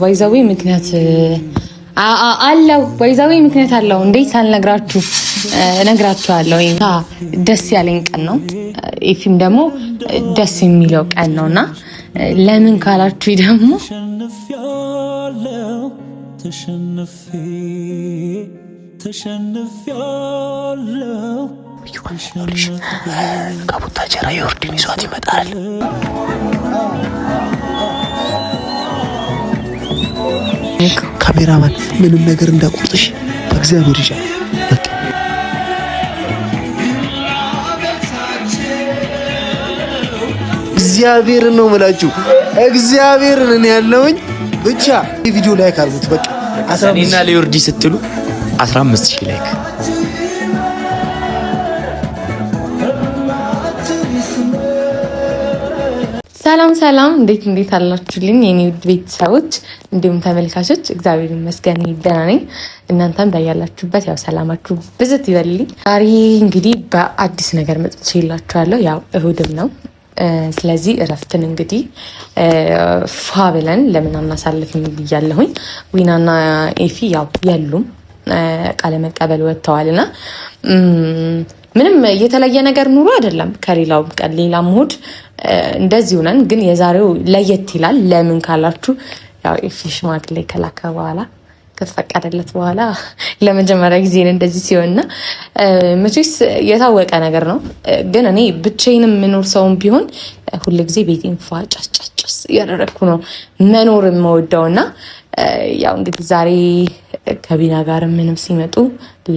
ባይዛዊ ምክንያት አለው ባይዛዊ ምክንያት አለው። እንዴት ሳልነግራችሁ እነግራችኋለሁ። ደስ ያለኝ ቀን ነው። ኢፊም ደግሞ ደስ የሚለው ቀን ነውና ለምን ካላችሁ ደግሞ ተሸንፊያለሁ ከቡታጀራ የወርድን ይዟት ይመጣል። ካሜራማን ምንም ነገር እንዳቆርጥሽ በእግዚአብሔር ይሻል። በቃ እግዚአብሔርን ነው የምላችሁ። እግዚአብሔርን እኔ ያለውኝ ብቻ ቪዲዮ ላይክ አድርጉት። በቃ አሳኔና ለዮርዲ ስትሉ 15000 ላይክ። ሰላም ሰላም፣ እንዴት አላችሁልኝ የኔ ውድ ቤተሰቦች እንዲሁም ተመልካቾች? እግዚአብሔር ይመስገን ደህና ነኝ። እናንተም እንዳያላችሁበት ያው ሰላማችሁ ብዝት ይበልልኝ። ዛሬ እንግዲህ በአዲስ ነገር መጥቼላችኋለሁ። ያው እሁድም ነው። ስለዚህ እረፍትን እንግዲህ ፋ ብለን ለምን አናሳልፍም ብያለሁኝ። ዊናና ኤፊ ያው የሉም ቃለ መቀበል ወጥተዋልና ምንም የተለየ ነገር ኑሮ አይደለም ከሌላው ቀን ሌላ እሁድ እንደዚሁ ነን። ግን የዛሬው ለየት ይላል። ለምን ካላችሁ ያው ኤፊ ሽማግሌ ከላከ በኋላ ከተፈቀደለት በኋላ ለመጀመሪያ ጊዜ እንደዚህ ሲሆንና መቼስ የታወቀ ነገር ነው። ግን እኔ ብቻዬንም የምኖር ሰውም ቢሆን ሁልጊዜ ቤቴን ፏጫጫጭስ ያደረኩ ነው መኖር የምወደውና ያው እንግዲህ ዛሬ ከቢና ጋር ምንም ሲመጡ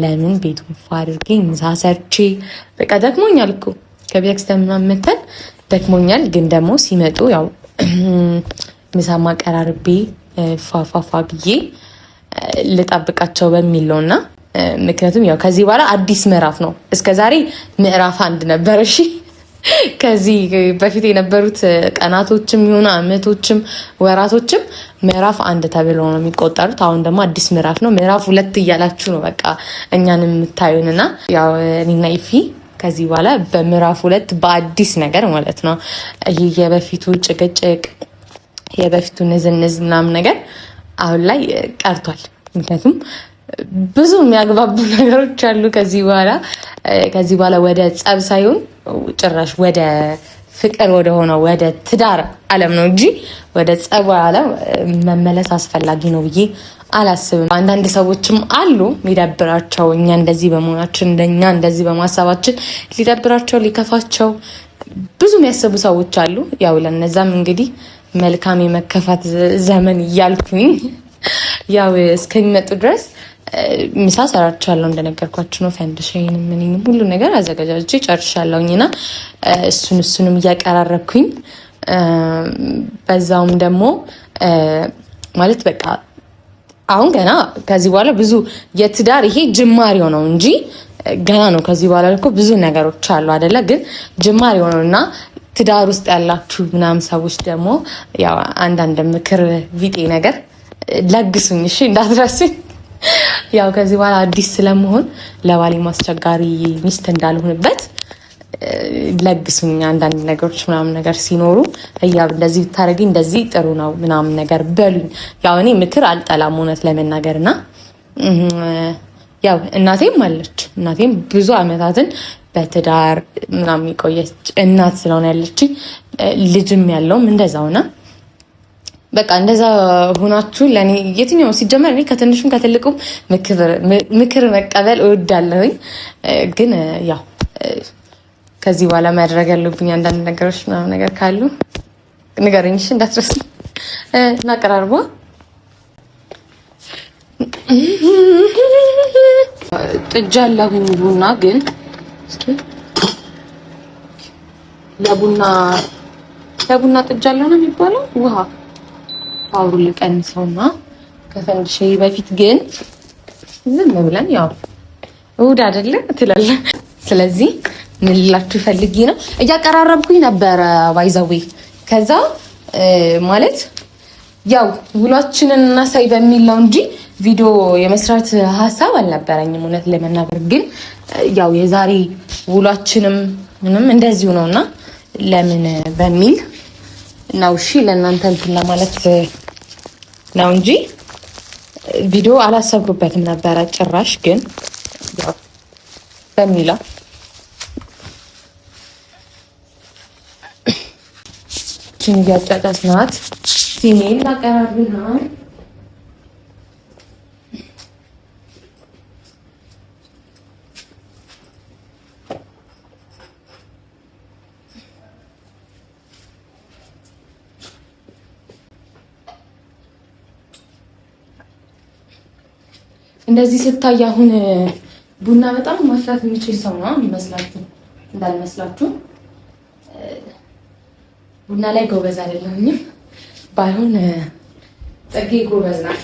ለምን ቤቱን ፏ አድርጌ ምሳ ሰርቼ በቃ ደክሞኛል እኮ ከቤተክርስቲያን ምናምን መተን ደክሞኛል። ግን ደግሞ ሲመጡ ያው ምሳ ማቀራርቤ ፏፏፏ ብዬ ልጠብቃቸው በሚል ነውና ምክንያቱም ያው ከዚህ በኋላ አዲስ ምዕራፍ ነው። እስከዛሬ ምዕራፍ 1 ነበር። እሺ ከዚህ በፊት የነበሩት ቀናቶችም ይሁን አመቶችም ወራቶችም ምዕራፍ 1 ተብሎ ነው የሚቆጠሩት። አሁን ደግሞ አዲስ ምዕራፍ ነው። ምዕራፍ 2 እያላችሁ ነው በቃ እኛን የምታዩንና ያው እኔና ኢፊ ከዚህ በኋላ በምዕራፍ 2 በአዲስ ነገር ማለት ነው። ይሄ የበፊቱ ጭቅጭቅ የበፊቱ ንዝንዝ ምናምን ነገር አሁን ላይ ቀርቷል። ምክንያቱም ብዙ የሚያግባቡ ነገሮች አሉ። ከዚህ በኋላ ወደ ጸብ ሳይሆን ጭራሽ ወደ ፍቅር ወደ ሆነው ወደ ትዳር ዓለም ነው እንጂ ወደ ጸብ ዓለም መመለስ አስፈላጊ ነው ብዬ አላስብም። አንዳንድ ሰዎችም አሉ ሊደብራቸው እኛ እንደዚህ በመሆናችን እንደኛ እንደዚህ በማሰባችን ሊደብራቸው ሊከፋቸው ብዙ የሚያስቡ ሰዎች አሉ። ያው ለነዛም እንግዲህ መልካም የመከፋት ዘመን እያልኩኝ ያው እስከሚመጡ ድረስ ምሳ ሰራቻለሁ። እንደነገርኳችሁ ነው። ፈንድሻዬን ምንም ሁሉ ነገር አዘጋጃጅቼ ጨርሻለሁኝና እሱንም እያቀራረብኩኝ በዛውም ደግሞ ማለት በቃ አሁን ገና ከዚህ በኋላ ብዙ የትዳር ይሄ ጅማሬው ነው እንጂ ገና ነው። ከዚህ በኋላ እኮ ብዙ ነገሮች አሉ አይደለ? ግን ጅማሬው ነውና ትዳር ውስጥ ያላችሁ ምናምን ሰዎች ደግሞ ያው አንዳንድ ምክር ቪጤ ነገር ለግሱኝ እሺ፣ እንዳትረሱኝ። ያው ከዚህ በኋላ አዲስ ስለመሆን ለባሌ ማስቸጋሪ ሚስት እንዳልሆንበት ለግሱኝ። አንዳንድ ነገሮች ምናምን ነገር ሲኖሩ ያው እንደዚህ ብታረጊ እንደዚህ ጥሩ ነው ምናምን ነገር በሉኝ። ያው እኔ ምክር አልጠላም እውነት ለመናገርና ያው እናቴም አለች። እናቴም ብዙ አመታትን በትዳር ምናምን የቆየች እናት ስለሆነ ያለችኝ ልጅም ያለውም እንደዛውና በቃ እንደዛ ሆናችሁ ለኔ የትኛው ሲጀመር እኔ ከትንሹም ከትልቁም ምክር መቀበል እወዳለሁኝ። ግን ያው ከዚህ በኋላ ማድረግ ያለብኝ አንዳንድ ነገሮች ምናምን ነገር ካሉ ንገረኝ እሺ፣ እንዳትረሱ። እናቀራርቧ ጥጃ ለሁን ቡና ግን እስኪ ለቡና ጥጃ አለው ነው የሚባለው። ውሃ አውሩ ልቀንሰውና ከፈንድሻዬ በፊት ግን ዝም ብለን ያው እሑድ አይደለ ትላለህ። ስለዚህ ምን ልላችሁ ፈልጊ ነው እያቀራረብኩኝ ነበረ ባይዛዌ። ከዛ ማለት ያው ውሏችንን እናሳይ በሚል ነው እንጂ ቪዲዮ የመስራት ሀሳብ አልነበረኝም እውነት ለመናገር። ግን ያው የዛሬ ውሏችንም ምንም እንደዚሁ ነውና ለምን በሚል ነው እሺ ለእናንተ እንትን ለማለት ነው እንጂ ቪዲዮ አላሰብኩበትም ነበረ ጭራሽ። ግን ያው በሚለው ችን እያጫጫስናት ሲሜል ላቀራርብና እንደዚህ ስታይ አሁን ቡና በጣም ማፍላት የሚችል ሰው ነው የሚመስላችሁ፣ እንዳልመስላችሁ። ቡና ላይ ጎበዝ አይደለሁኝም። ባይሆን ጽጌ ጎበዝ ናት።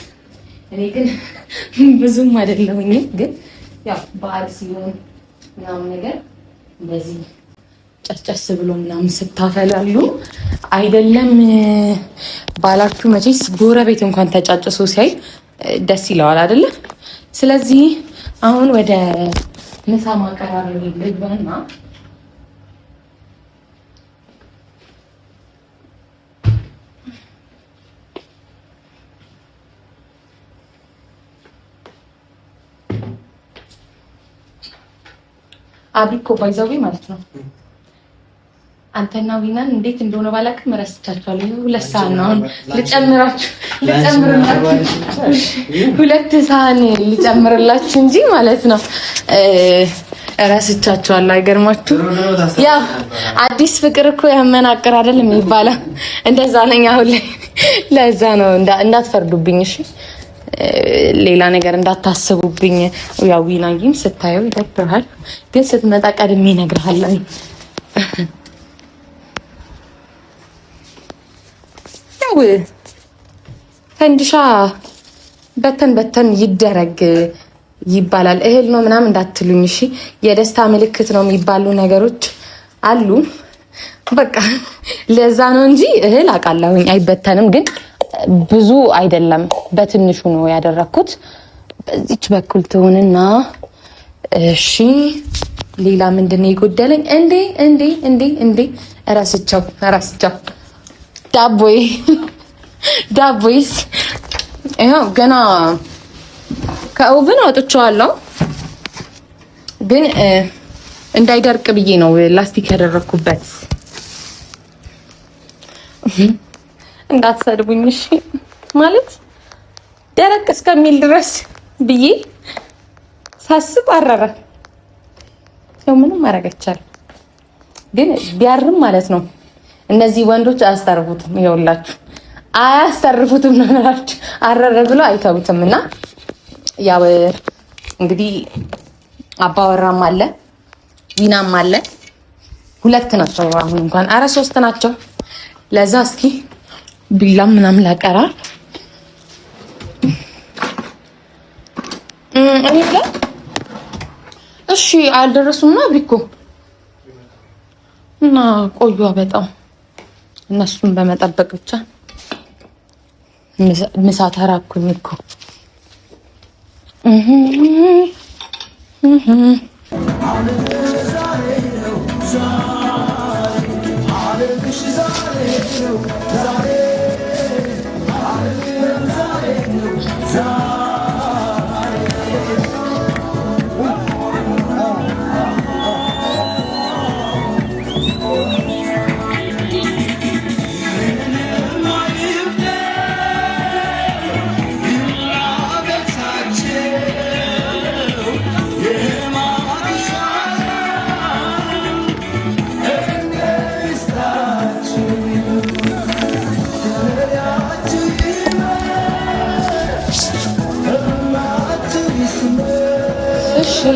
እኔ ግን ብዙም አይደለሁኝም። ግን ያው በዓል ሲሆን ምናምን ነገር እንደዚህ ጨስጨስ ብሎ ምናምን ስታፈላሉ አይደለም ባላችሁ መቼስ ጎረቤት እንኳን ተጫጭሶ ሲያይ ደስ ይለዋል አይደለ? ስለዚህ አሁን ወደ ምሳ ማቀራረብ ልግባና አብሪኮ ባይዛዊ ማለት ነው። አንተና ዊናን እንዴት እንደሆነ ባላውቅም ረስቻቸዋለሁ። ሁለት ሰሃን ነው አሁን ሁለት ሰሃን ልጨምርላችሁ እንጂ ማለት ነው ረስቻቸዋለሁ። አይገርማችሁ? ያው አዲስ ፍቅር እኮ ያመናቅር አይደል የሚባለው፣ እንደዛ ነኝ አሁን ላይ። ለዛ ነው እንዳትፈርዱብኝ እሺ፣ ሌላ ነገር እንዳታስቡብኝ። ያው ዊናዬም ስታየው ይደብርሃል፣ ግን ስትመጣ ቀድሜ እነግርሃለሁ። ያው ፈንዲሻ በተን በተን ይደረግ ይባላል። እህል ነው ምናምን እንዳትሉኝ እሺ። የደስታ ምልክት ነው የሚባሉ ነገሮች አሉ። በቃ ለዛ ነው እንጂ እህል አውቃለሁኝ አይበተንም፣ ግን ብዙ አይደለም፣ በትንሹ ነው ያደረኩት። በዚች በኩል ትሆንና እሺ። ሌላ ምንድን ነው የጎደለኝ? እንዴ እረስቸው ዳቦይስ ይኸው ገና ከኦቭን አውጥቼዋለሁ፣ ግን እንዳይደርቅ ብዬ ነው ላስቲክ ያደረኩበት። እንዳትሰድቡኝ እሺ። ማለት ደረቅ እስከሚል ድረስ ብዬ ሳስብ አረረ። ያው ምንም ማድረግ አይቻልም፣ ግን ቢያርም ማለት ነው እነዚህ ወንዶች አያስተርፉትም። ይኸውላችሁ አያስተርፉትም ነው የምላችሁ። አረረ ብሎ አይተውትም። እና ያው እንግዲህ አባወራም አለ ዊናም አለ። ሁለት ናቸው አሁን እንኳን፣ አረ ሶስት ናቸው። ለዛ እስኪ ቢላም ምናምን ላቀራ እኔ ብላ እሺ። አልደረሱም ነው አብሪኮ እና ቆዩዋ በጣም እነሱን በመጠበቅ ብቻ ምሳ ተራኩኝ እኮ።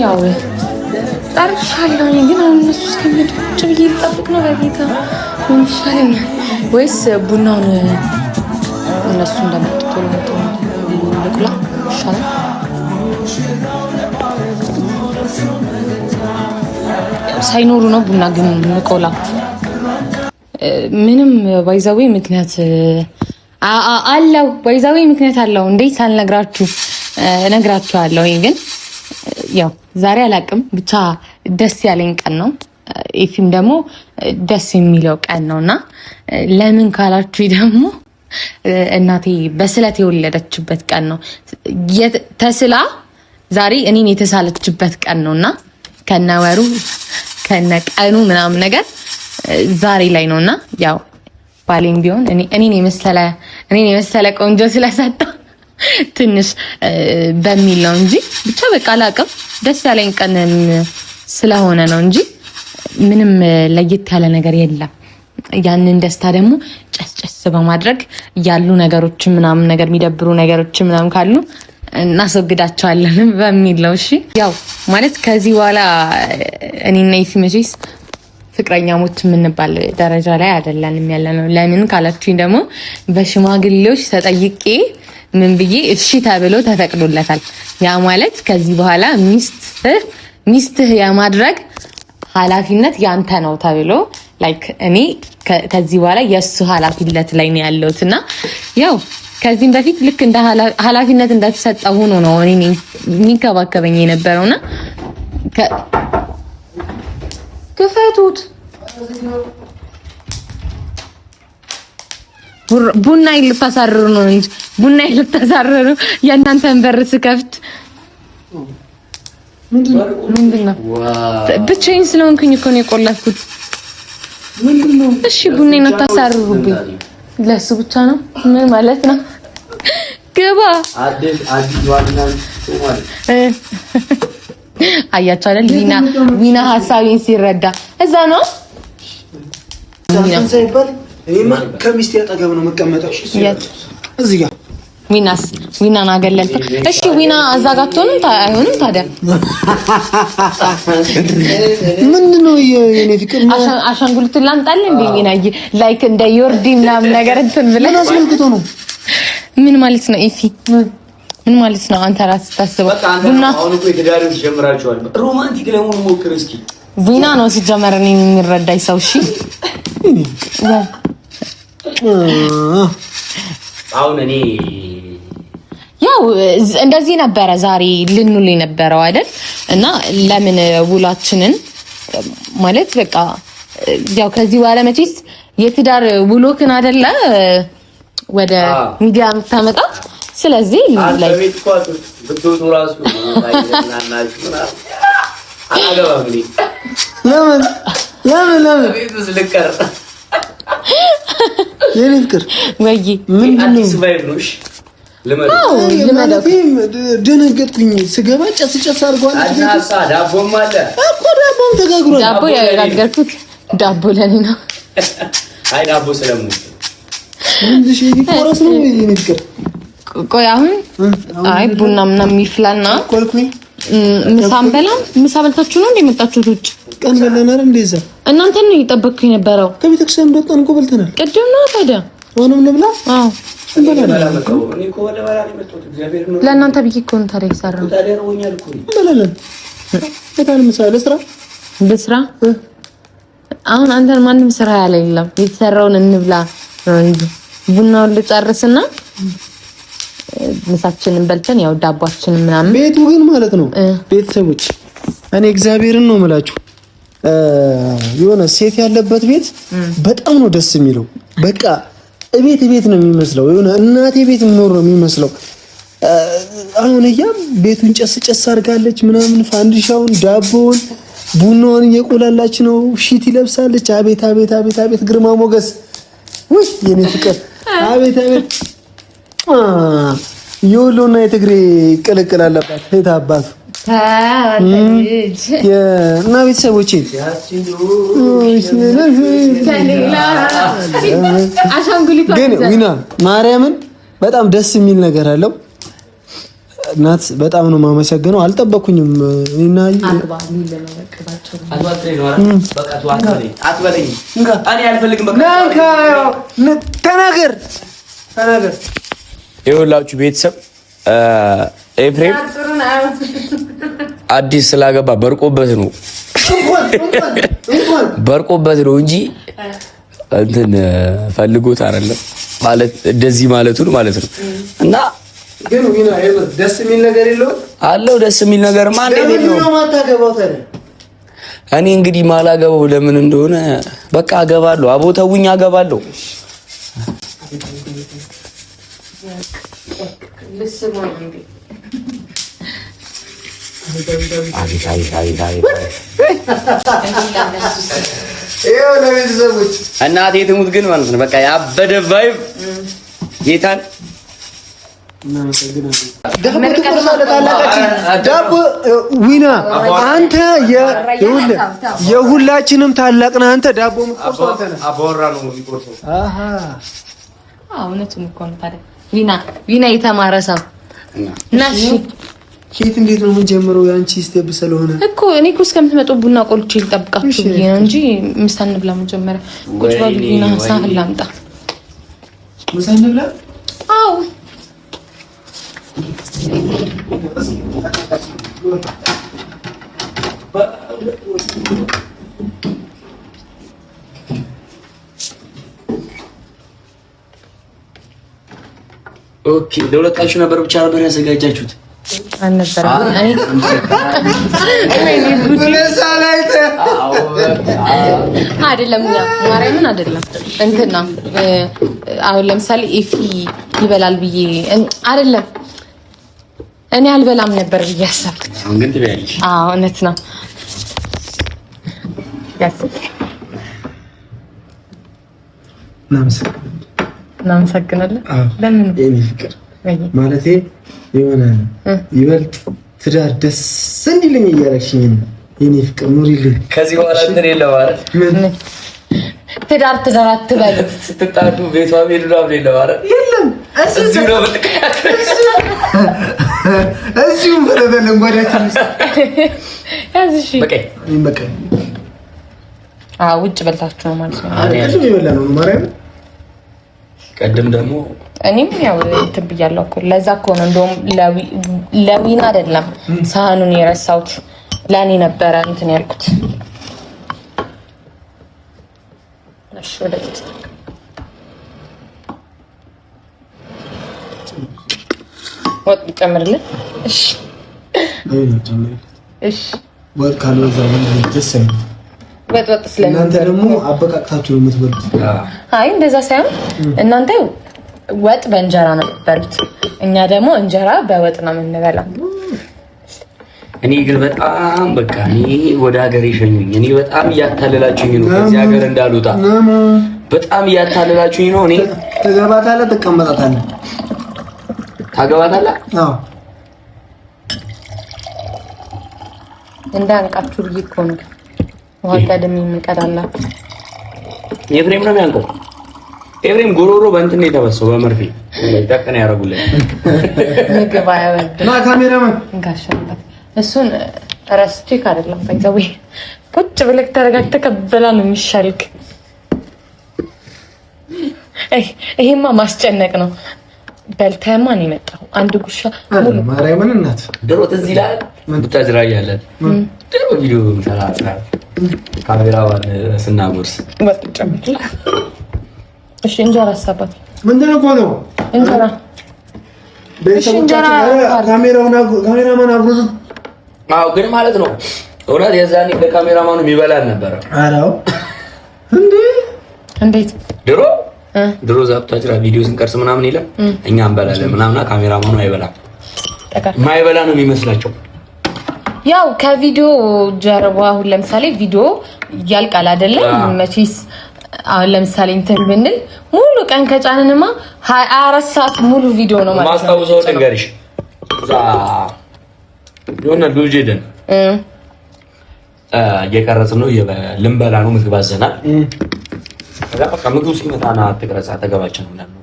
ያው ጠርሻለሁ፣ ግን አሁን እነሱ እስከሚመጡ ቁጭ ብዬ ልጠብቅ ነው። በጌታ ምን ይሻለኛል? ወይስ ቡናውን እነሱ እንደመጡ ቶሎ ልቁላ ይሻላል? ሳይኖሩ ነው ቡና ግን ልቆላ። ምንም ባይዛዊ ምክንያት አለው፣ ባይዛዊ ምክንያት አለው። እንዴት ሳልነግራችሁ እነግራችኋለሁ። ግን ያው ዛሬ አላቅም፣ ብቻ ደስ ያለኝ ቀን ነው። ኢፊም ደግሞ ደስ የሚለው ቀን ነውና ለምን ካላችሁ ደግሞ እናቴ በስለት የወለደችበት ቀን ነው። ተስላ ዛሬ እኔን የተሳለችበት ቀን ነውና ከነወሩ ከነቀኑ ምናምን ነገር ዛሬ ላይ ነውና ያው ባሌም ቢሆን እኔን የመሰለ ቆንጆ ስለሰጣ ትንሽ በሚል ነው እንጂ ብቻ በቃ አላውቅም። ደስ ያለኝ ቀን ስለሆነ ነው እንጂ ምንም ለየት ያለ ነገር የለም። ያንን ደስታ ደግሞ ጨስጨስ በማድረግ ያሉ ነገሮች ምናምን ነገር የሚደብሩ ነገሮች ምናምን ካሉ እናስወግዳቸዋለን በሚል ነው። እሺ ያው ማለት ከዚህ በኋላ እኔና ይስመጪስ ፍቅረኛሞች የምንባል ደረጃ ላይ አይደለንም ያለነው። ለምን ካላችሁኝ ደግሞ በሽማግሌዎች ተጠይቄ ምን ብዬ እሺ ተብሎ ተፈቅዶለታል። ያ ማለት ከዚህ በኋላ ሚስትህ የማድረግ ኃላፊነት ያንተ ነው ተብሎ ላይክ እኔ ከዚህ በኋላ የሱ ኃላፊነት ላይ ነው ያለሁትና ያው ከዚህም በፊት ልክ እንደ ኃላፊነት እንደተሰጠ ሆኖ ነው እኔ የሚንከባከበኝ የነበረውና ክፈቱት። ቡና ልታሳርሩ ነው እንጂ ቡና ልታሳርሩ የእናንተን በር ስከፍት ምንድነው? ብቻዬን ስለሆንኩኝ እኮ ነው የቆለፍኩት። ምንድነው? እሺ ቡናዬን አታሳርሩብኝ። ለሱ ብቻ ነው ምን ማለት ነው? ገባ አዲስ ዋና አያችሁ አይደል? ዊና ሀሳቤን ሲረዳ እዛ ነው ከሚስቴ አጠገብ ነው መቀመጠው። እዚህ ጋር ዊናን አገለልከው። እሺ ዊና አዛጋቶ ነው አይሆንም። ታዲያ ምንድነው የኔ ፍቅር አሻንጉሊት ላምጣልህ እንዴ? ዊና ላይክ እንደ ዮርዲ ምናምን ነገር እንትን ብለህ አስመልክቶ ነው። ምን ማለት ነው ኢፊ? ምን ማለት ነው? አንተ ራስህ ታስበው ቡና አሁን እኮ የተዳሪዎች ጀምራቸዋል። ሮማንቲክ ለመሆን ሞክር እስኪ። ዊና ነው ሲጀመር እኔን የሚረዳኝ ሰው። እሺ አሁን እኔ ያው እንደዚህ ነበረ ዛሬ ልንውል የነበረው አይደል? እና ለምን ውላችንን ማለት በቃ ያው ከዚህ በኋላ መቼስ የትዳር ውሎክን አይደለ ወደ ሚዲያ የምታመጣ። ስለዚህ ላይ ብትወጡ ራሱ ለምን ቤት ውስጥ ልቀር የኔ ፍቅር ወይ ምን አዲስ ቫይብ ነው? እሺ ለማለትም ደነገጥኩኝ። ስገባ ጨስ አድርጓል። አናሳ ዳቦም አለ እኮ ዳቦም ተጋግሯል። ዳቦ ያጋገርኩት ዳቦ ለኔ ነው። አይ ዳቦ ስለምወድ ምንድሽ ይቆረስ ነው የኔ ፍቅር። ቆይ አሁን አይ ቡና ምናምን የሚፍላና ቆልኩኝ። ምሳ በልታችሁ ነው እንደመጣችሁት? ውጭ ቀን በለና እንደዛ እናንተ ነው እየጠበቅኩኝ የነበረው። ከቤተክርስቲያን እንደወጣን እኮ በልተናል። ቅድም ነው ታዲያ ሆኖም እንብላ። አዎ ለእናንተ ብዬሽ እኮ ነው ታዲያ የሰራው። በስራ አሁን አንተን ማንም ስራ ያለ የለም። የተሰራውን እንብላ ነው እንጂ ቡናውን ልጨርስና ምሳችንን በልተን ያው ዳባችንን ምናምን ቤቱ ግን ማለት ነው ቤተሰቦች፣ እኔ እግዚአብሔርን ነው የምላችሁ የሆነ ሴት ያለበት ቤት በጣም ነው ደስ የሚለው። በቃ ቤት ነው የሚመስለው። የሆነ እናቴ ቤት ምኖር ነው የሚመስለው። አሁን ቤቱን ጨስ አድርጋለች ምናምን፣ ፋንዲሻውን፣ ዳቦውን፣ ቡናውን እየቆላላች ነው። ሺት ይለብሳለች። አቤት ግርማ ሞገስ! ውይ የኔ ፍቅር! አቤት የወሎና የትግሬ ቅልቅል አለባት። እህት አባቱ እና ቤተሰቦቼ ግን ዊና ማርያምን በጣም ደስ የሚል ነገር አለው። እናት በጣም ነው የማመሰግነው። አልጠበኩኝም እና ተናገር ይኸውላችሁ ቤተሰብ ኤፍሬም አዲስ ስላገባ በርቆበት ነው እንጂ እንትን ፈልጎት አይደለም ማለት እንደዚህ ማለቱን ማለት ነው። እና ግን ዊና ደስ የሚል ነገር የለውም አለው። ደስ የሚል ነገር ማለት ነው። እኔ እንግዲህ ማላገባው ለምን እንደሆነ በቃ አገባለሁ። አቦታውኝ አገባለሁ። እናቴ ትሙት ግን ማለት ነው በቃ ያበደ ቫይብ ጌታን ዳቦ ዊና አንተ የሁላችንም ታላቅ ነህ። አንተ ዳቦ የምትቆርሰው አንተ ነህ። አባወራ ነው የሚቆርሰው። አሃ እውነቱን እኮ ነው። ታዲያ ዊና የተማረ ሰው ናሽ። ኬት እንዴት ነው የምንጀምረው? ያንቺ ስቴፕ ስለሆነ እኮ እኔ እኮ እስከምትመጡ ቡና ቆልቼ ልጠብቃችሁ ብዬ ነው እንጂ ምሳ እንብላ መጀመሪያ። ቁጭ በሉ ዊና ሳህን ላምጣ። ምሳ እንብላ? አዎ ኦኬ። ለሁለታችሁ ነበር ብቻ ነበር ያዘጋጃችሁት? አልነበረም። አይደለም ማርያምን አይደለም እንትና አሁን ለምሳሌ ኤፊ ይበላል ብዬ አይደለም እኔ አልበላም ነበር ብዬ አሰብኩት። አሁን ግን ትበያለሽ? አዎ እውነት ነው። እናመሰግናለን። ለምን የኔ ፍቅር ማለቴ የሆነ ይበልጥ ትዳር ደስ እንዲልኝ እያደረግሽኝ ነው የኔ ፍቅር። ኑሪልኝ። ከዚህ በኋላ እንትን የለም ማለት ትዳር አትበል። ስትጣዱ ቤቷ ሄዱ ነው የለም ማለት የለም። እዚሁ ነው እዚሁ በለበለም ጓዳችን ያዝሽ በቃ ውጭ በልታችሁ ነው ማለት ነው። ቅድም የበላ ነው ማርያም። ቀድም ደግሞ እኔም ያው እንትን ብያለሁ እኮ ለዛ እኮ ነው እንደውም ለዊና አይደለም ሳህኑን የረሳሁት ለእኔ ነበረ እንትን ያልኩት። እሺ ወደ ውስጥ ወጥ ጨምርልን። እሺ እሺ ወጥ ካልበዛ ምን ደስ አይልም። ወጥ ስለምን እናንተ ደግሞ አበቃቅታችሁ ነው የምትበሉት? አይ እንደዛ ሳይሆን እናንተ ወጥ በእንጀራ ነው የምትበሉት፣ እኛ ደግሞ እንጀራ በወጥ ነው የምንበላው። እኔ ግን በጣም በቃ እኔ ወደ ሀገር ይሸኙኝ። እኔ በጣም እያታለላችሁኝ ነው ከዚህ ሀገር እንዳልወጣ በጣም እያታለላችሁኝ ነው። እኔ ትገባታለህ፣ ትቀመጣታለህ። ታገባታለህ? አዎ እንዳንቃችሁ ብዬ እኮ ነው ውሃ ቀደም የምንቀዳላችሁ። ኤፍሬም ነው የሚያንቀው። ኤፍሬም ጎሮሮ በእንትን ነው የተበሰው በመርፌ ይጠቀና ያረጉልኝ። ምግብ አይወድም። ካሜራማን እንጋሻበት እሱን ረስቼ አይደለም ባይዘው ቁጭ ብለህ ተረጋግተህ ከበላ ነው የሚሻልክ። ይሄማ ማስጨነቅ ነው። በልተህማ ነው የመጣው። አንድ ጉሻ ሙሉ ማርያምን እናት ድሮ ትዝ ይላል ብታጅራ እያለን ድሮ ቪዲዮ ሰላሳ ካሜራዋን ስናጎርስ ወጥጨምጥላ። እሺ እንጀራ አሳባት ምንድን ነው እንጀራ? እሺ እንጀራ ካሜራማን አብሮት። አዎ ግን ማለት ነው እውነት የዛኔ ለካሜራማኑ የሚበላን ነበር። አራው እንዴት ድሮ ዛብታጅራ ቪዲዮ ስንቀርጽ ምናምን ይላል እኛ እንበላለን ምናምና ካሜራማኑ አይበላም። ማይበላ ነው የሚመስላቸው። ያው ከቪዲዮ ጀርባ አሁን ለምሳሌ ቪዲዮ ያልቃል አይደለም? መቼስ አሁን ለምሳሌ እንትን ብንል ሙሉ ቀን ከጫንንማ 24 ሰዓት ሙሉ ቪዲዮ ነው ማለት ነው። ማስታወሰው ልንገርሽ የሆነ ልጅ ሄደን እየቀረጽን ነው ልንበላ ነው ምግብ አዘናል። ከዛ በቃ ምግቡ ሲመጣና አትቅረጽ አጠገባችን ምናምን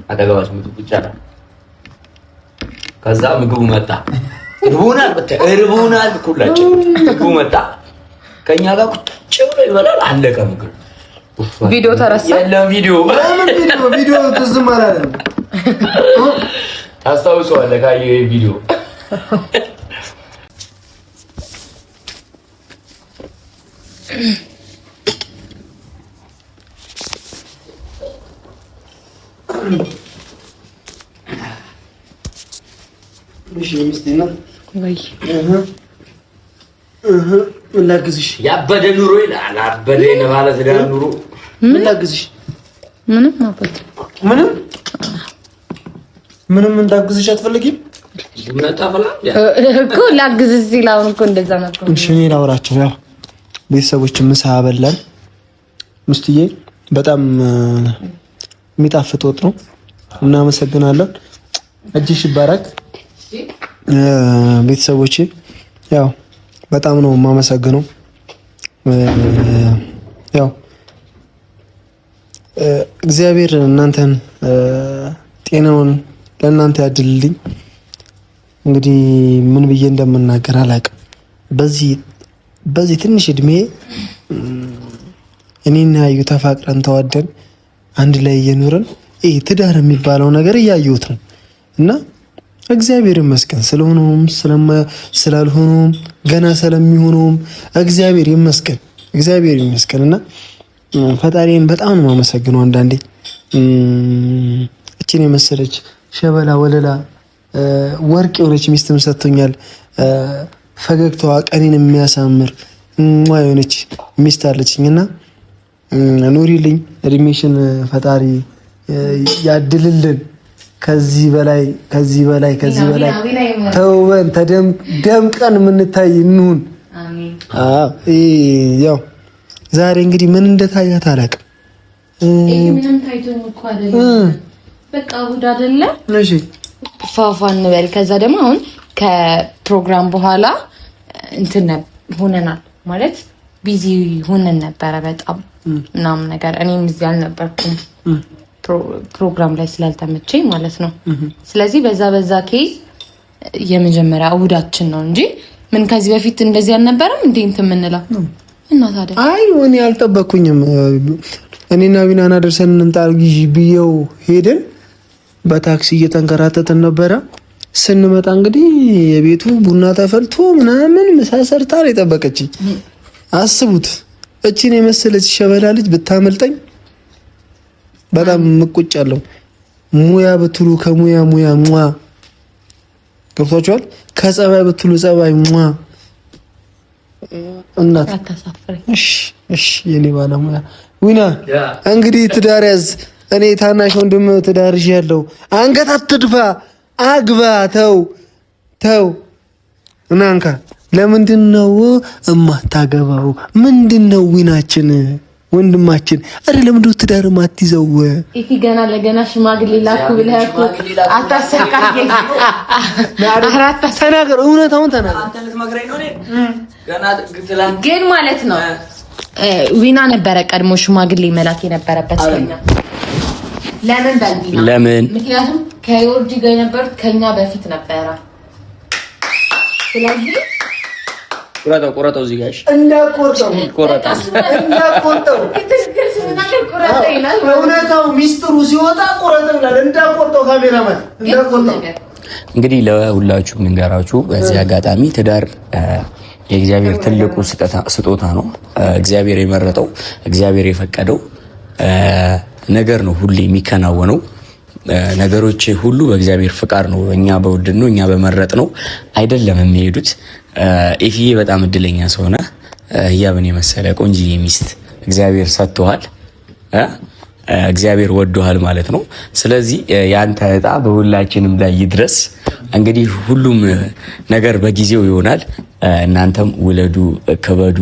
አጠገባችን ምግቡ ይቻላል። ከዛ ምግቡ መጣ እርቦናል ሁላችን። ምግቡ መጣ ከኛ ጋር ቁጭ ብሎ ይበላል። አለቀ ምግቡ። ቪዲዮ ተረሳ። የለም ቪዲዮ ትዝም አላለም። ታስታውሰዋለህ? ካየህ ቪዲዮ እሺ ሚስቴና ወይ ምን ላግዝሽ? ያበደ ኑሮ ይላል። አበደ ማለት ኑሮ ምን ላግዝሽ? ምንም አባት ምንም እንዳግዝሽ አትፈልጊም? እኮ ላግዝ ሲል አሁን እኮ እንደዛ ነበር። እሺ እኔ ላውራቸው። ያው ቤተሰቦች ምሳ አበላን። ምስትዬ በጣም የሚጣፍጥ ወጥ ነው። እናመሰግናለን። እጅሽ ይባረክ። ቤተሰቦቼ ያው በጣም ነው የማመሰግነው። ያው እግዚአብሔር እናንተን ጤናውን ለእናንተ ያድልልኝ። እንግዲህ ምን ብዬ እንደምናገር አላውቅም። በዚህ ትንሽ እድሜ እኔና ያዩ ተፋቅረን ተዋደን አንድ ላይ እየኖረን ትዳር የሚባለው ነገር እያየሁት ነው እና እግዚአብሔር ይመስገን። ስለሆነውም ስላልሆነውም ገና ስለሚሆነውም እግዚአብሔር ይመስገን እና ፈጣሪን በጣም ነው የማመሰግነው። አንዳንዴ እቺን የመሰለች ሸበላ ወለላ ወርቅ የሆነች ሚስትም ሰጥቶኛል። ፈገግታዋ ቀኔን የሚያሳምር የሆነች ሚስት አለችኝና ኑሪልኝ፣ እድሜሽን ፈጣሪ ያድልልን። ከዚህ በላይ ተውበን ደምቀን የምንታይ እንሁን። ያው ዛሬ እንግዲህ ምን እንደታያት አላውቅም። ምንም ታይቶኝ እኮ አይደለም። በቃ እሑድ አይደለ? እሺ ፋፋ እንበል። ከዛ ደግሞ አሁን ከፕሮግራም በኋላ እንትን ሆነናል ማለት ቢዚ ሆነን ነበረ በጣም ምናምን ነገር። እኔም እዚህ አልነበርኩም ፕሮግራም ላይ ስላልተመቸኝ ማለት ነው። ስለዚህ በዛ ኬዝ የመጀመሪያ እሑዳችን ነው እንጂ ምን ከዚህ በፊት እንደዚህ አልነበረም እንዴ እንትን የምንለው እና ታዲያ አይ እኔ አልጠበኩኝም። እኔና ቢናና ደርሰን እንጣል ብዬው ሄድን። በታክሲ እየተንከራተትን ነበረ። ስንመጣ እንግዲህ የቤቱ ቡና ተፈልቶ ምናምን ምሳ ሰርታ ነው የጠበቀችኝ። አስቡት እቺን የመሰለች ሸበላ ልጅ ብታመልጠኝ በጣም ምቁጫለሁ። ሙያ ብትሉ ከሙያ ሙያ ገብቷችኋል። ከጸባይ ብትሉ ጸባይ እናት አታሳፍረኝ። እሺ የኔ ባለሙያ ዊና እንግዲህ ትዳር ያዝ። እኔ ታናሽ ወንድም ትዳር ይዣለሁ። አንገት አትድፋ፣ አግባ። ተው እናንካ። ለምንድን ነው እማታገባው? ምንድነው ዊናችን ወንድማችን? አረ ለምንድነው ትዳር ማትይዘው? እፊ ገና ለገና ሽማግሌ ላኩ ብለህ እኮ አታሰቃየኝ። አራት ተናገር፣ እውነታውን ተናገር። አንተ ልትመክረኝ ነው? ገና ግን ማለት ነው ዊና ነበረ ቀድሞ ሽማግሌ መላክ የነበረበት ስለኛ። ለምን በልቢና? ለምን? ምክንያቱም ከዮርጂ ጋር የነበሩት ከኛ በፊት ነበረ። ስለዚህ ቁረጠው እዚህ ጋር እንዳቆርጠው እውነታው ሚስጥሩ ሲወጣ ቁረጠው ይላል። እንዳቆርጠው ካሜራማን እንዳቆርጠው። እንግዲህ ለሁላችሁም ልንገራችሁ በዚህ አጋጣሚ ትዳር የእግዚአብሔር ትልቁ ስጦታ ነው። እግዚአብሔር የመረጠው እግዚአብሔር የፈቀደው ነገር ነው ሁሌ የሚከናወነው። ነገሮች ሁሉ በእግዚአብሔር ፍቃድ ነው። እኛ በውድን ነው እኛ በመረጥ ነው አይደለም የሚሄዱት። ኤፊዬ በጣም እድለኛ ሰውና ህያብን የመሰለ ቆንጂዬ ሚስት እግዚአብሔር ሰጥቷል። እግዚአብሔር ወዶሃል ማለት ነው። ስለዚህ ያንተ ዕጣ በሁላችንም ላይ ይድረስ። እንግዲህ ሁሉም ነገር በጊዜው ይሆናል። እናንተም ውለዱ፣ ክበዱ።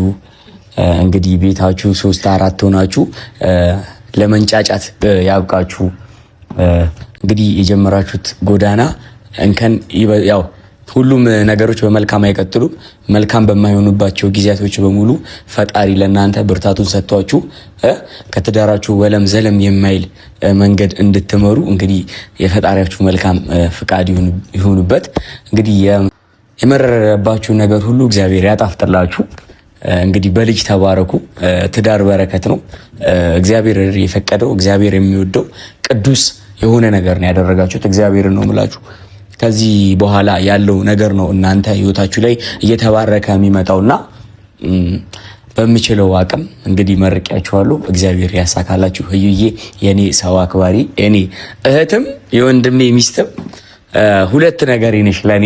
እንግዲህ ቤታችሁ 3-4 ሆናችሁ ለመንጫጫት ያብቃችሁ። እንግዲህ የጀመራችሁት ጎዳና እንከን ያው ሁሉም ነገሮች በመልካም አይቀጥሉም። መልካም በማይሆኑባቸው ጊዜያቶች በሙሉ ፈጣሪ ለእናንተ ብርታቱን ሰጥቷችሁ ከትዳራችሁ ወለም ዘለም የማይል መንገድ እንድትመሩ እንግዲህ የፈጣሪያችሁ መልካም ፍቃድ ይሁንበት። እንግዲህ የመረረባችሁ ነገር ሁሉ እግዚአብሔር ያጣፍጥላችሁ። እንግዲህ በልጅ ተባረኩ። ትዳር በረከት ነው። እግዚአብሔር የፈቀደው እግዚአብሔር የሚወደው ቅዱስ የሆነ ነገር ነው ያደረጋችሁት። እግዚአብሔርን ነው የምላችሁ። ከዚህ በኋላ ያለው ነገር ነው እናንተ ህይወታችሁ ላይ እየተባረከ የሚመጣውና በሚችለው አቅም እንግዲህ መርቂያችኋለሁ። እግዚአብሔር ያሳካላችሁ። ህዩዬ የኔ ሰው አክባሪ፣ የኔ እህትም የወንድሜ ሚስትም ሁለት ነገር ነሽ ለኔ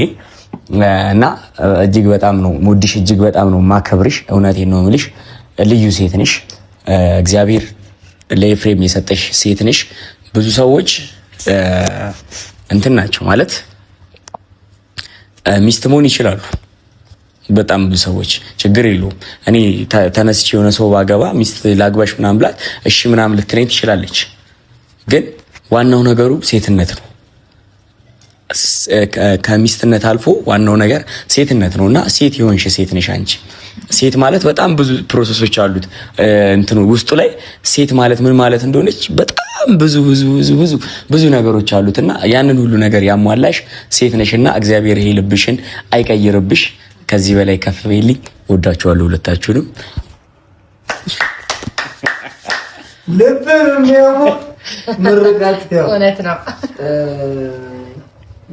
እና እጅግ በጣም ነው ሙድሽ፣ እጅግ በጣም ነው ማከብርሽ። እውነቴን ነው የምልሽ። ልዩ ሴት ነሽ። እግዚአብሔር ለኤፍሬም የሰጠሽ ሴት ነሽ። ብዙ ሰዎች እንትን ናቸው ማለት ሚስት መሆን ይችላሉ። በጣም ብዙ ሰዎች ችግር የለውም። እኔ ተነስቼ የሆነ ሰው ባገባ ሚስት ላግባሽ ምናምን ብላት እሺ ምናምን ልትለኝ ትችላለች። ግን ዋናው ነገሩ ሴትነት ነው። ከሚስትነት አልፎ ዋናው ነገር ሴትነት ነውና ሴት የሆንሽ ሴት ነሽ አንቺ። ሴት ማለት በጣም ብዙ ፕሮሰሶች አሉት እንትኑ ውስጡ ላይ ሴት ማለት ምን ማለት እንደሆነች በጣም ብዙ ነገሮች አሉትና ያንን ሁሉ ነገር ያሟላሽ ሴት ነሽና እግዚአብሔር ይሄ ልብሽን አይቀይርብሽ። ከዚህ በላይ ከፍ በይልኝ። ወዳችኋለሁ ሁለታችሁንም። ልብም ያው ምርቃት ያው እውነት ነው።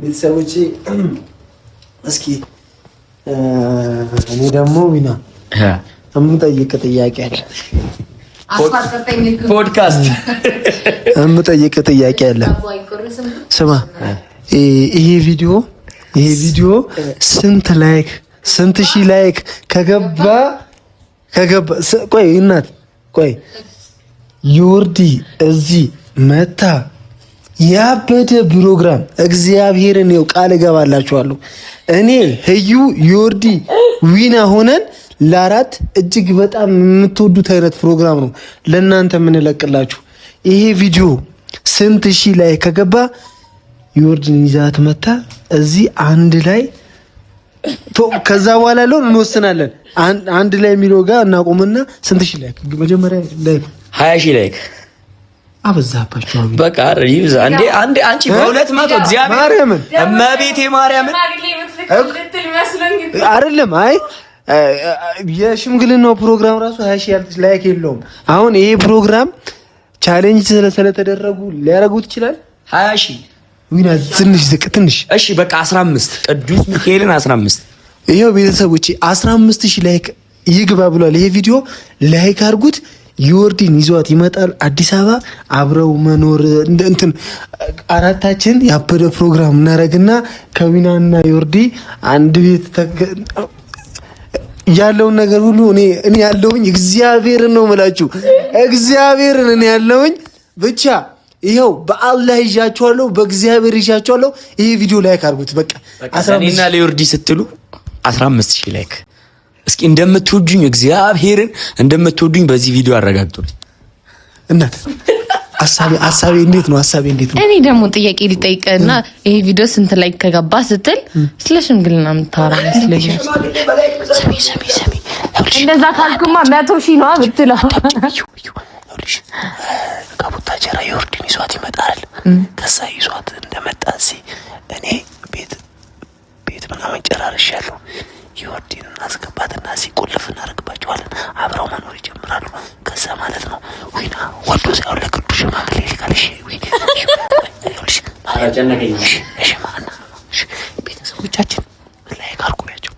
ቤተሰቦቼ እስኪ እኔ ደግሞ ዊና የምጠይቅ ጥያቄ አለ። ፖድካስት የምጠይቅ ጥያቄ አለ። ስማ ይሄ ቪዲዮ ስንት ሺህ ላይክ ከገባ ቆይ እናት ቆይ ዮርዲ እዚህ መታ ያበደ ፕሮግራም እግዚአብሔርን ነው ቃል እገባላችኋለሁ። እኔ ህዩ ዮርዲ ዊና ሆነን ለአራት እጅግ በጣም የምትወዱት አይነት ፕሮግራም ነው ለእናንተ የምንለቅላችሁ። ይሄ ቪዲዮ ስንት ሺህ ላይ ከገባ ዮርዲን ይዛት መታ እዚህ አንድ ላይ ከዛ በኋላ ያለውን እንወስናለን። አንድ ላይ የሚለው ጋር እናቆምና ስንት ሺህ ላይ መጀመሪያ ላይ 20 ሺህ ላይክ አበዛባችሁ። በቃ ይብዛ እንዴ አንዴ አንቺ በ200 እግዚአብሔር እመቤቴ ማርያምን አይደለም። አይ የሽምግልናው ፕሮግራም ራሱ 20 ሺህ ላይክ የለውም። አሁን ይሄ ፕሮግራም ቻሌንጅ ስለተደረጉ ሊያረጉት ይችላል። 20 ሺህ ዊና ትንሽ ዝቅ ትንሽ እሺ በቃ 15 ቅዱስ ሚካኤልን 15 ይሄው ቤተሰቦቼ 15 ሺህ ላይክ ይግባ ብሏል። ይሄ ቪዲዮ ላይክ አድርጉት። ዮርዲን ይዟት ይመጣል አዲስ አበባ አብረው መኖር እንትን አራታችን ያበደ ፕሮግራም እናረግና ከዊናና ዮርዲ አንድ ቤት ያለውን ነገር ሁሉ እኔ ያለውኝ እግዚአብሔርን ነው የምላችሁ። እግዚአብሔርን እኔ ያለውኝ ብቻ ይሄው በአላህ ይዣቸዋለሁ፣ በእግዚአብሔር ይዣቸዋለሁ። ይሄ ቪዲዮ ላይክ አድርጉት። በቃ 15 እና ለዮርዲ ስትሉ 15 ሺህ ላይክ እስኪ እንደምትወዱኝ እግዚአብሔርን እንደምትወዱኝ በዚህ ቪዲዮ አረጋግጡልኝ። እናት ሐሳቤ እንዴት ነው? እኔ ደግሞ ጥያቄ ልጠይቅና ይሄ ቪዲዮ ስንት ላይ ከገባ ስትል ስለ ሽምግልና የምታወራ መስለኝ። ሰሚ እንደዛ ካልኩማ 100 ሺህ ነው ብትለው ከቡታጀራ ዮርዲን ይዟት ይመጣል። ከዛ ይዟት እንደመጣ እኔ ቤት ምናምን ጨራርሻለሁ። ዮርዲን እናስገባትና ቁልፍ እናደርግባቸዋለን። አብረው መኖር ይጀምራሉ። ከዛ ማለት ነው ዊና ወዶ ሳይሆን ለቅዱስ ሽማግሌ ሊካልሽ ቤተሰቦቻችን ላይ ካርኩያቸው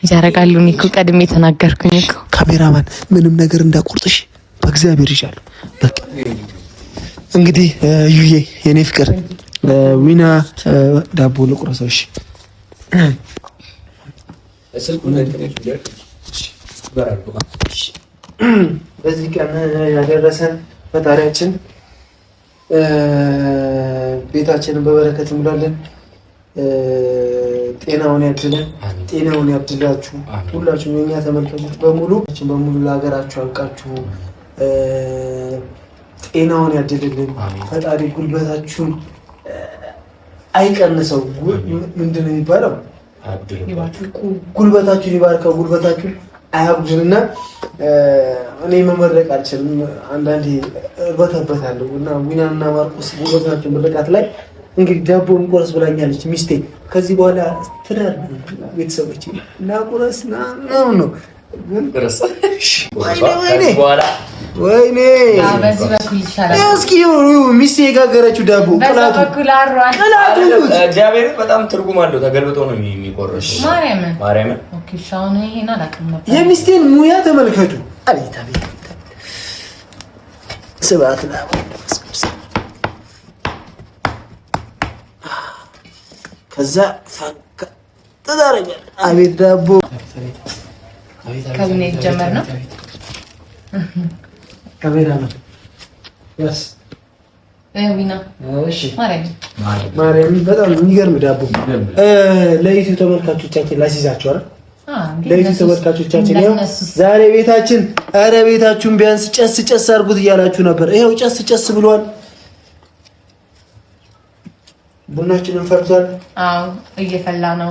ያረጋሉ። እኔ እኮ ቀድሜ ተናገርኩኝ እኮ ካሜራማን ምንም ነገር እንዳቆርጥሽ በእግዚአብሔር ይሻሉ። በቃ እንግዲህ ዩዬ የኔ ፍቅር ዊና ዳቦ ልቁረሰው። እሺ በዚህ ቀን ያደረሰን ፈጣሪያችን ቤታችንን በበረከት ይሙላልን፣ ጤናውን ያድለን፣ ጤናውን ያድላችሁ። ሁላችሁም የኛ ተመልካቾች በሙሉ ለሀገራችሁ ያብቃችሁ፣ ጤናውን ያድልልን ፈጣሪ። ጉልበታችሁን አይቀንሰው። ምንድን ነው የሚባለው? ጉልበታችሁን ይባርከው፣ ጉልበታችሁን አያጉድልና እኔ መመረቅ አልችልም። አንዳንዴ እርበተበታለሁ እና ዊናና ማርቆስ ጉልበታችሁን ምርቃት ላይ እንግዲህ ዳቦ እንቆረስ ብላኛለች ሚስቴ። ከዚህ በኋላ ትዳር ቤተሰቦች እና ቁረስ ነው ወይኔ እስኪ ሚስቴ የጋገረችው ዳቦ እግዚአብሔር በጣም ትርጉም አለው። ተገልብጦ ነው የሚቆረሰው። ማርያምን የሚስቴን ሙያ ተመልከቱ። አቤት አቤት ስብሐት ከዛ ፈካ ተዳረጋል። አቤት ዳቦ ከምን ይጀመር ነው? ካሜራ ነው ያስ ዊና እሺ ማርያም በጣም የሚገርም ዳቦ ለዩቲዩብ ተመልካቾቻችን ላሲዛችሁ አይደል? ለዩቲዩብ ተመልካቾቻችን ያው ዛሬ ቤታችን ኧረ ቤታችሁን ቢያንስ ጨስ ጨስ አድርጉት እያላችሁ ነበር። ይሄው ጨስ ጨስ ብሏል። ቡናችንን ፈርቷል። አዎ እየፈላ ነው።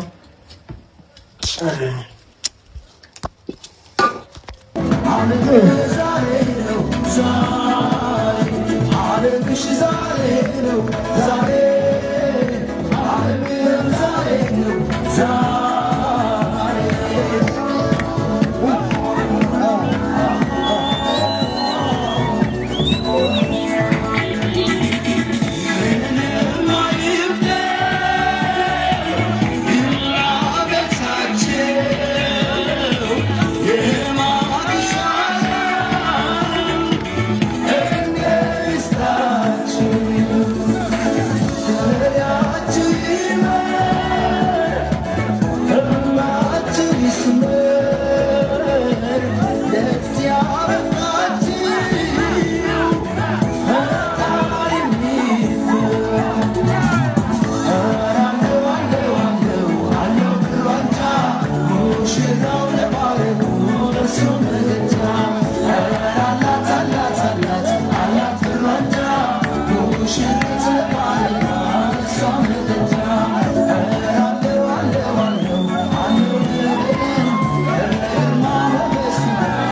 Ocean